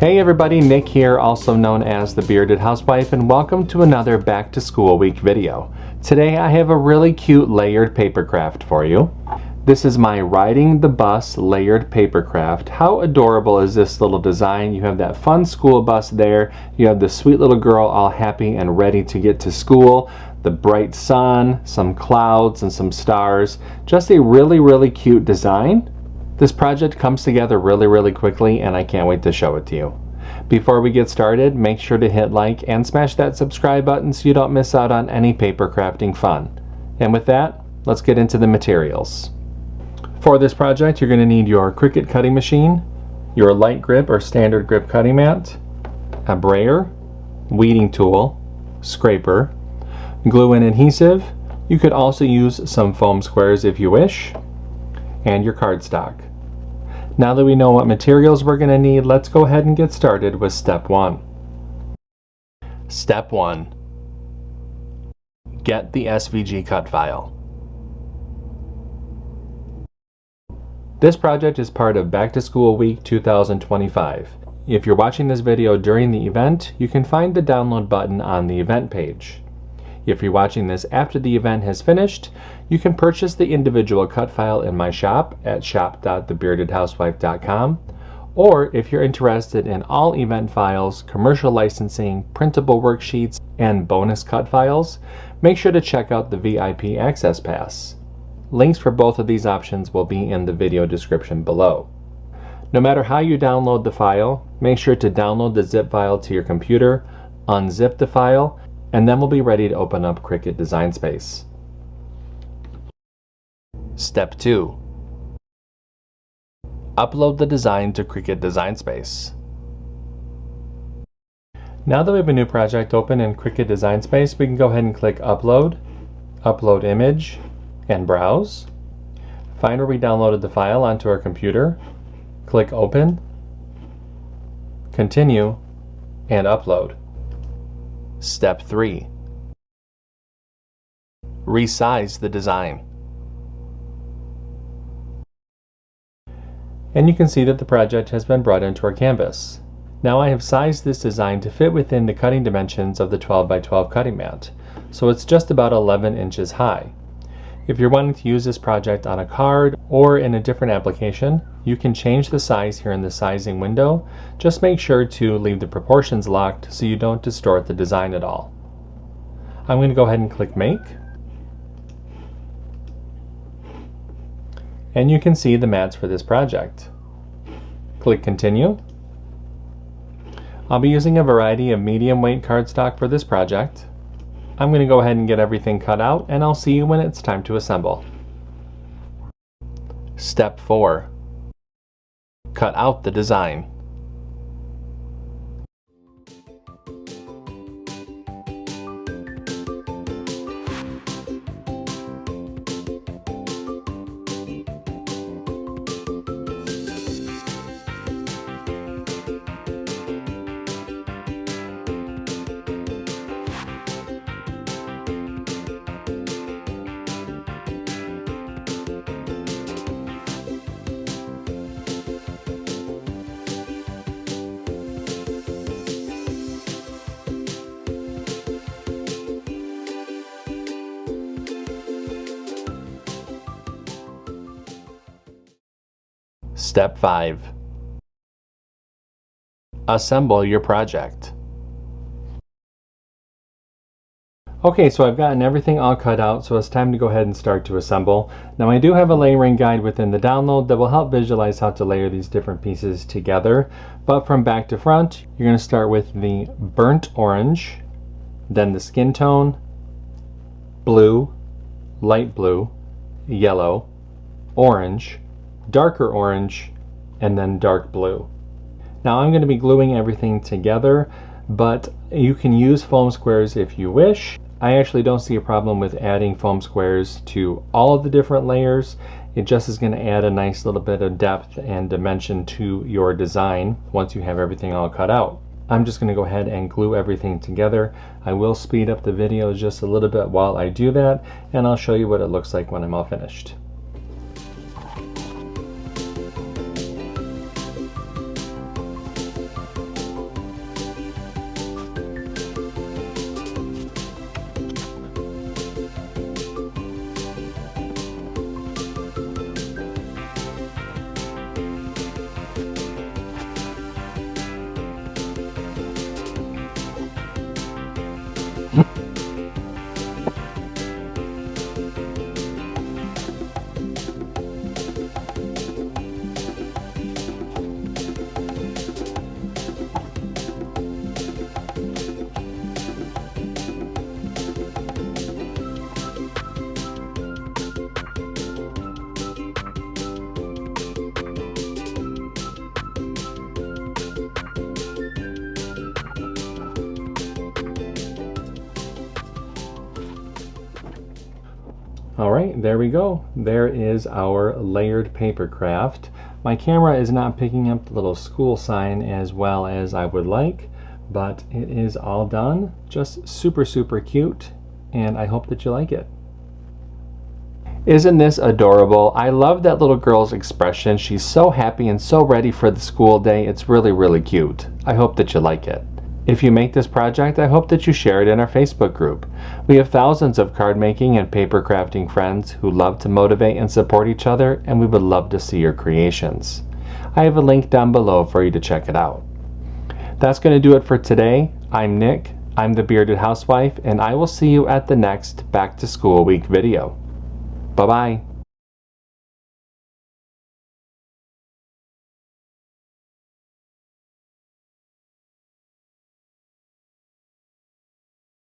Hey everybody, Nick here, also known as the Bearded Housewife, and welcome to another Back to School Week video. Today I have a really cute layered paper craft for you. This is my Riding the Bus layered paper craft. How adorable is this little design? You have that fun school bus there. You have the sweet little girl all happy and ready to get to school. The bright sun, some clouds, and some stars. Just a really cute design. This project comes together really quickly, and I can't wait to show it to you. Before we get started, make sure to hit like and smash that subscribe button so you don't miss out on any paper crafting fun. And with that, let's get into the materials. For this project, you're going to need your CRICUT cutting machine, your light grip or standard grip cutting mat, a brayer, weeding tool, scraper, glue and adhesive. You could also use some foam squares if you wish, and your cardstock. Now that we know what materials we're going to need, let's go ahead and get started with step 1. Step 1. Get the SVG cut file. This project is part of Back to School Week 2025. If you're watching this video during the event, you can find the download button on the event page. If you're watching this after the event has finished, you can purchase the individual cut file in my shop at shop.thebeardedhousewife.com, or if you're interested in all event files, commercial licensing, printable worksheets, and bonus cut files, make sure to check out the VIP Access Pass. Links for both of these options will be in the video description below. No matter how you download the file, make sure to download the zip file to your computer, unzip the file, and then we'll be ready to open up CRICUT Design Space. Step 2. Upload the design to CRICUT Design Space. Now that we have a new project open in CRICUT Design Space, we can go ahead and click Upload, Upload Image, and Browse. Find where we downloaded the file onto our computer, click Open, Continue, and Upload. Step 3. Resize the design. And you can see that the project has been brought into our canvas. Now I have sized this design to fit within the cutting dimensions of the 12 by 12 cutting mat, so it's just about 11 inches high. If you're wanting to use this project on a card or in a different application, you can change the size here in the sizing window. Just make sure to leave the proportions locked so you don't distort the design at all. I'm going to go ahead and click Make. And you can see the mats for this project. Click Continue. I'll be using a variety of medium weight cardstock for this project. I'm going to go ahead and get everything cut out, and I'll see you when it's time to assemble. Step 4. Cut out the design. Step 5. Assemble your project. Okay, so I've gotten everything all cut out, so it's time to go ahead and start to assemble. Now I do have a layering guide within the download that will help visualize how to layer these different pieces together. But from back to front, you're going to start with the burnt orange, then the skin tone, blue, light blue, yellow, orange, darker orange, and then dark blue. Now I'm going to be gluing everything together, but you can use foam squares if you wish. I actually don't see a problem with adding foam squares to all of the different layers. It just is going to add a nice little bit of depth and dimension to your design once you have everything all cut out. I'm just going to go ahead and glue everything together. I will speed up the video just a little bit while I do that, and I'll show you what it looks like when I'm all finished. Alright, there we go. There is our layered paper craft. My camera is not picking up the little school sign as well as I would like, but it is all done. Just super, super cute, and I hope that you like it. Isn't this adorable? I love that little girl's expression. She's so happy and so ready for the school day. It's really, really cute. I hope that you like it. If you make this project, I hope that you share it in our Facebook group. We have thousands of card making and paper crafting friends who love to motivate and support each other, and we would love to see your creations. I have a link down below for you to check it out. That's going to do it for today. I'm Nick, I'm the Bearded Housewife, and I will see you at the next Back to School Week video. Bye-bye.